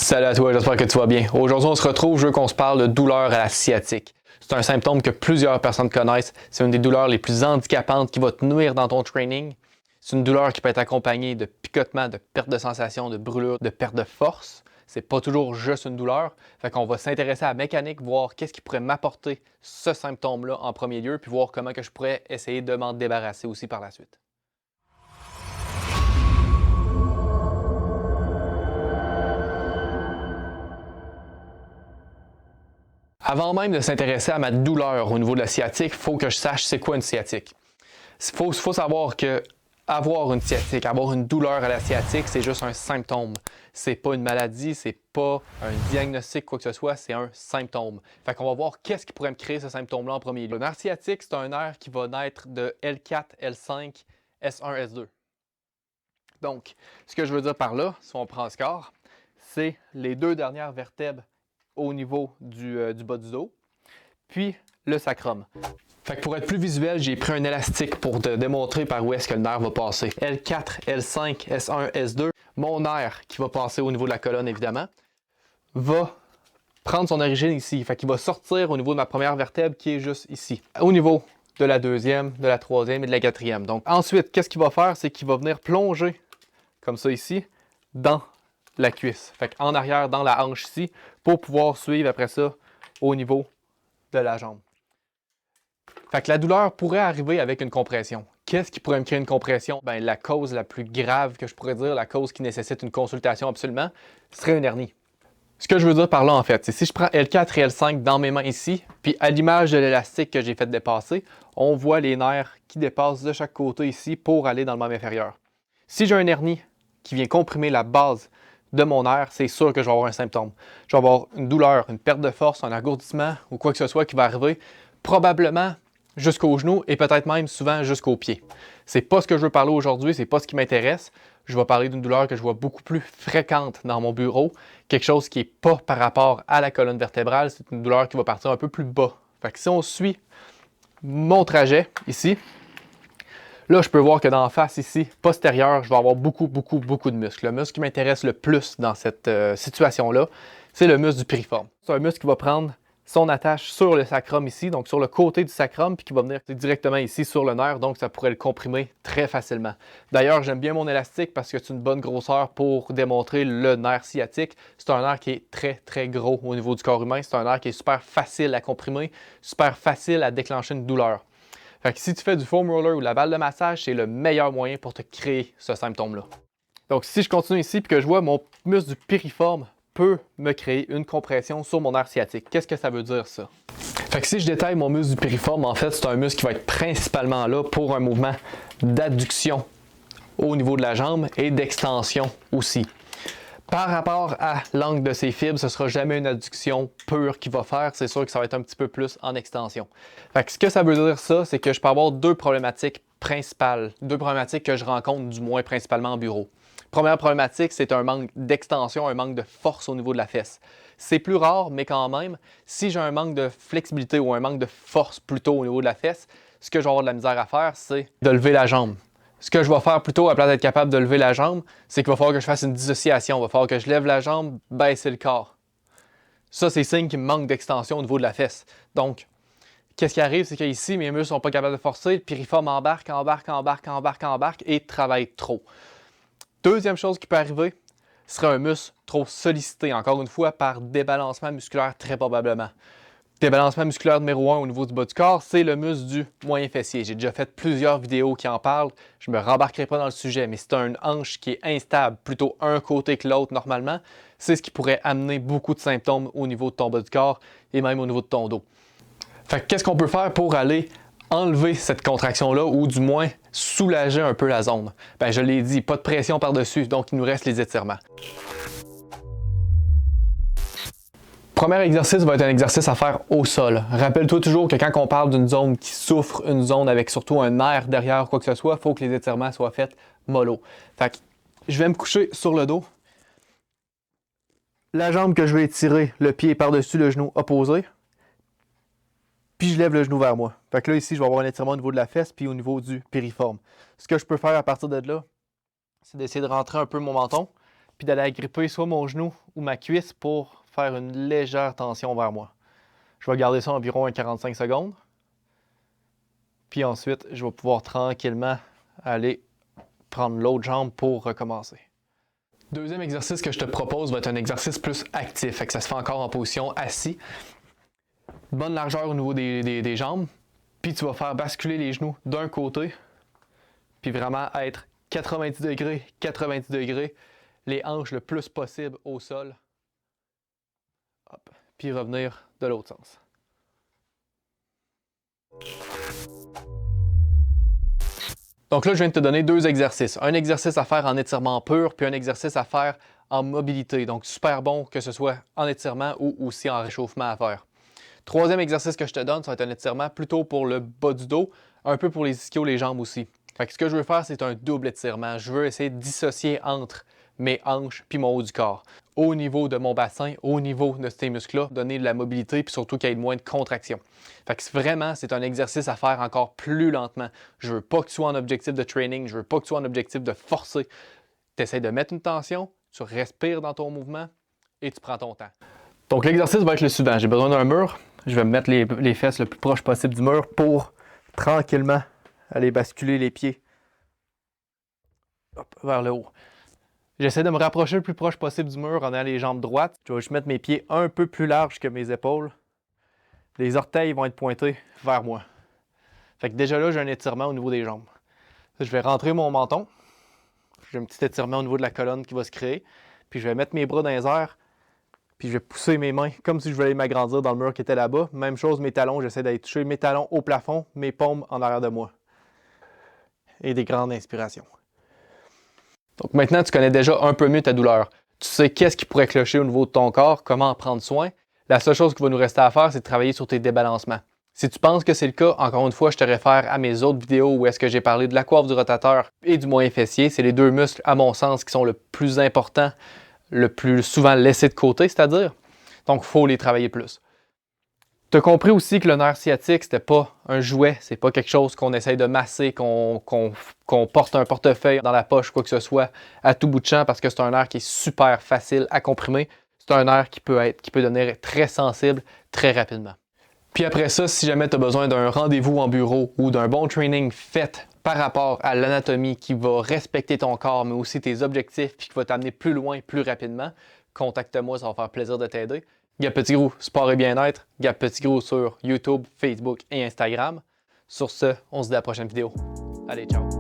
Salut à toi, j'espère que tu vas bien. Aujourd'hui, on se retrouve, je veux qu'on se parle de douleur à la sciatique. C'est un symptôme que plusieurs personnes connaissent. C'est une des douleurs les plus handicapantes qui va te nuire dans ton training. C'est une douleur qui peut être accompagnée de picotements, de perte de sensation, de brûlure, de perte de force. C'est pas toujours juste une douleur. Fait qu'on va s'intéresser à la mécanique, voir qu'est-ce qui pourrait m'apporter ce symptôme-là en premier lieu, puis voir comment que je pourrais essayer de m'en débarrasser aussi par la suite. Avant même de s'intéresser à ma douleur au niveau de la sciatique, il faut que je sache c'est quoi une sciatique. Il faut savoir que avoir une sciatique, avoir une douleur à la sciatique, c'est juste un symptôme. C'est pas une maladie, c'est pas un diagnostic, quoi que ce soit, c'est un symptôme. Fait qu'on va voir qu'est-ce qui pourrait me créer ce symptôme-là en premier lieu. Le nerf sciatique, c'est un nerf qui va naître de L4, L5, S1, S2. Donc, ce que je veux dire par là, si on prend ce corps, c'est les deux dernières vertèbres au niveau du bas du dos, puis le sacrum. Fait que pour être plus visuel, j'ai pris un élastique pour te démontrer par où est-ce que le nerf va passer. L4, L5, S1, S2. Mon nerf, qui va passer au niveau de la colonne évidemment, va prendre son origine ici. Fait qu'il va sortir au niveau de ma première vertèbre qui est juste ici. Au niveau de la deuxième, de la troisième et de la quatrième. Donc ensuite, qu'est-ce qu'il va faire? C'est qu'il va venir plonger, comme ça ici, dans la cuisse. Fait qu'en arrière, dans la hanche ici, pour pouvoir suivre après ça au niveau de la jambe. Fait que la douleur pourrait arriver avec une compression. Qu'est-ce qui pourrait me créer une compression? Ben, la cause la plus grave que je pourrais dire, la cause qui nécessite une consultation absolument, serait une hernie. Ce que je veux dire par là, en fait, c'est si je prends L4 et L5 dans mes mains ici, puis à l'image de l'élastique que j'ai fait dépasser, on voit les nerfs qui dépassent de chaque côté ici pour aller dans le membre inférieur. Si j'ai une hernie qui vient comprimer la base de mon nerf, c'est sûr que je vais avoir un symptôme. Je vais avoir une douleur, une perte de force, un engourdissement ou quoi que ce soit qui va arriver, probablement jusqu'au genou et peut-être même souvent jusqu'au pied. C'est pas ce que je veux parler aujourd'hui, c'est pas ce qui m'intéresse. Je vais parler d'une douleur que je vois beaucoup plus fréquente dans mon bureau, quelque chose qui n'est pas par rapport à la colonne vertébrale, c'est une douleur qui va partir un peu plus bas. Fait que si on suit mon trajet ici, là, je peux voir que dans la face ici, postérieure, je vais avoir beaucoup de muscles. Le muscle qui m'intéresse le plus dans cette situation-là, c'est le muscle du piriforme. C'est un muscle qui va prendre son attache sur le sacrum ici, donc sur le côté du sacrum, puis qui va venir directement ici sur le nerf, donc ça pourrait le comprimer très facilement. D'ailleurs, j'aime bien mon élastique parce que c'est une bonne grosseur pour démontrer le nerf sciatique. C'est un nerf qui est très gros au niveau du corps humain. C'est un nerf qui est super facile à comprimer, super facile à déclencher une douleur. Fait que si tu fais du foam roller ou de la balle de massage, c'est le meilleur moyen pour te créer ce symptôme-là. Donc si je continue ici et que je vois mon muscle du piriforme peut me créer une compression sur mon nerf sciatique. Qu'est-ce que ça veut dire ça? Fait que si je détaille mon muscle du piriforme, en fait, c'est un muscle qui va être principalement là pour un mouvement d'adduction au niveau de la jambe et d'extension aussi. Par rapport à l'angle de ces fibres, ce ne sera jamais une adduction pure qui va faire. C'est sûr que ça va être un petit peu plus en extension. Fait que ce que ça veut dire ça, c'est que je peux avoir deux problématiques principales. Deux problématiques que je rencontre du moins principalement en bureau. Première problématique, c'est un manque d'extension, un manque de force au niveau de la fesse. C'est plus rare, mais quand même, si j'ai un manque de flexibilité ou un manque de force plutôt au niveau de la fesse, ce que je vais avoir de la misère à faire, c'est de lever la jambe. Ce que je vais faire plutôt, à place d'être capable de lever la jambe, c'est qu'il va falloir que je fasse une dissociation. Il va falloir que je lève la jambe, baisser le corps. Ça, c'est signe qu'il me manque d'extension au niveau de la fesse. Donc, qu'est-ce qui arrive, c'est qu'ici, mes muscles ne sont pas capables de forcer, le piriforme embarque et travaille trop. Deuxième chose qui peut arriver, ce serait un muscle trop sollicité, encore une fois, par débalancement musculaire très probablement. Débalancement musculaire numéro 1 au niveau du bas du corps, c'est le muscle du moyen fessier. J'ai déjà fait plusieurs vidéos qui en parlent. Je ne me rembarquerai pas dans le sujet, mais c'est une hanche qui est instable, plutôt un côté que l'autre normalement. C'est ce qui pourrait amener beaucoup de symptômes au niveau de ton bas du corps et même au niveau de ton dos. Fait que qu'est-ce qu'on peut faire pour aller enlever cette contraction-là ou du moins soulager un peu la zone? Ben, je l'ai dit, pas de pression par-dessus, donc il nous reste les étirements. Premier exercice va être un exercice à faire au sol. Rappelle-toi toujours que quand on parle d'une zone qui souffre, une zone avec surtout un nerf derrière, quoi que ce soit, il faut que les étirements soient faits mollo. Fait que je vais me coucher sur le dos. La jambe que je vais étirer, le pied par-dessus le genou opposé. Puis je lève le genou vers moi. Fait que là, ici, je vais avoir un étirement au niveau de la fesse puis au niveau du piriforme. Ce que je peux faire à partir de là, c'est d'essayer de rentrer un peu mon menton puis d'aller agripper soit mon genou ou ma cuisse pour faire une légère tension vers moi. Je vais garder ça environ 45 secondes. Puis ensuite, je vais pouvoir tranquillement aller prendre l'autre jambe pour recommencer. Deuxième exercice que je te propose va être un exercice plus actif, fait que ça se fait encore en position assis. Bonne largeur au niveau des jambes, puis tu vas faire basculer les genoux d'un côté, puis vraiment être 90 degrés, les hanches le plus possible au sol. Hop, puis revenir de l'autre sens. Donc là, je viens de te donner deux exercices. Un exercice à faire en étirement pur, puis un exercice à faire en mobilité. Donc, super bon que ce soit en étirement ou aussi en réchauffement à faire. Troisième exercice que je te donne, ça va être un étirement plutôt pour le bas du dos, un peu pour les ischios, les jambes aussi. Fait que ce que je veux faire, c'est un double étirement. Je veux essayer de dissocier entre mes hanches puis mon haut du corps. Au niveau de mon bassin, au niveau de ces muscles-là, donner de la mobilité puis surtout qu'il y ait moins de contraction. Fait que vraiment, c'est un exercice à faire encore plus lentement. Je veux pas que tu sois en objectif de training, je veux pas que tu sois en objectif de forcer. Tu essaies de mettre une tension, tu respires dans ton mouvement et tu prends ton temps. Donc l'exercice va être le suivant. J'ai besoin d'un mur. Je vais me mettre les fesses le plus proche possible du mur pour tranquillement aller basculer les pieds vers le haut. J'essaie de me rapprocher le plus proche possible du mur en ayant les jambes droites. Je vais juste mettre mes pieds un peu plus larges que mes épaules. Les orteils vont être pointés vers moi. Fait que déjà là, j'ai un étirement au niveau des jambes. Je vais rentrer mon menton. J'ai un petit étirement au niveau de la colonne qui va se créer. Puis je vais mettre mes bras dans les airs. Puis je vais pousser mes mains comme si je voulais m'agrandir dans le mur qui était là-bas. Même chose, mes talons, j'essaie d'aller toucher mes talons au plafond, mes paumes en arrière de moi. Et des grandes inspirations. Donc maintenant, tu connais déjà un peu mieux ta douleur. Tu sais qu'est-ce qui pourrait clocher au niveau de ton corps, comment en prendre soin. La seule chose qui va nous rester à faire, c'est de travailler sur tes débalancements. Si tu penses que c'est le cas, encore une fois, je te réfère à mes autres vidéos où est-ce que j'ai parlé de la coiffe du rotateur et du moyen fessier. C'est les deux muscles, à mon sens, qui sont le plus importants, le plus souvent laissés de côté, c'est-à-dire. Donc, il faut les travailler plus. Tu as compris aussi que le nerf sciatique, c'était pas un jouet, c'est pas quelque chose qu'on essaye de masser, qu'on porte un portefeuille dans la poche, quoi que ce soit, à tout bout de champ, parce que c'est un nerf qui est super facile à comprimer. C'est un nerf qui peut devenir très sensible très rapidement. Puis après ça, si jamais tu as besoin d'un rendez-vous en bureau ou d'un bon training fait par rapport à l'anatomie qui va respecter ton corps, mais aussi tes objectifs, puis qui va t'amener plus loin, plus rapidement, contacte-moi, ça va faire plaisir de t'aider. Gab Petitgrou, sport et bien-être. Gab Petitgrou sur YouTube, Facebook et Instagram. Sur ce, on se dit à la prochaine vidéo. Allez, ciao!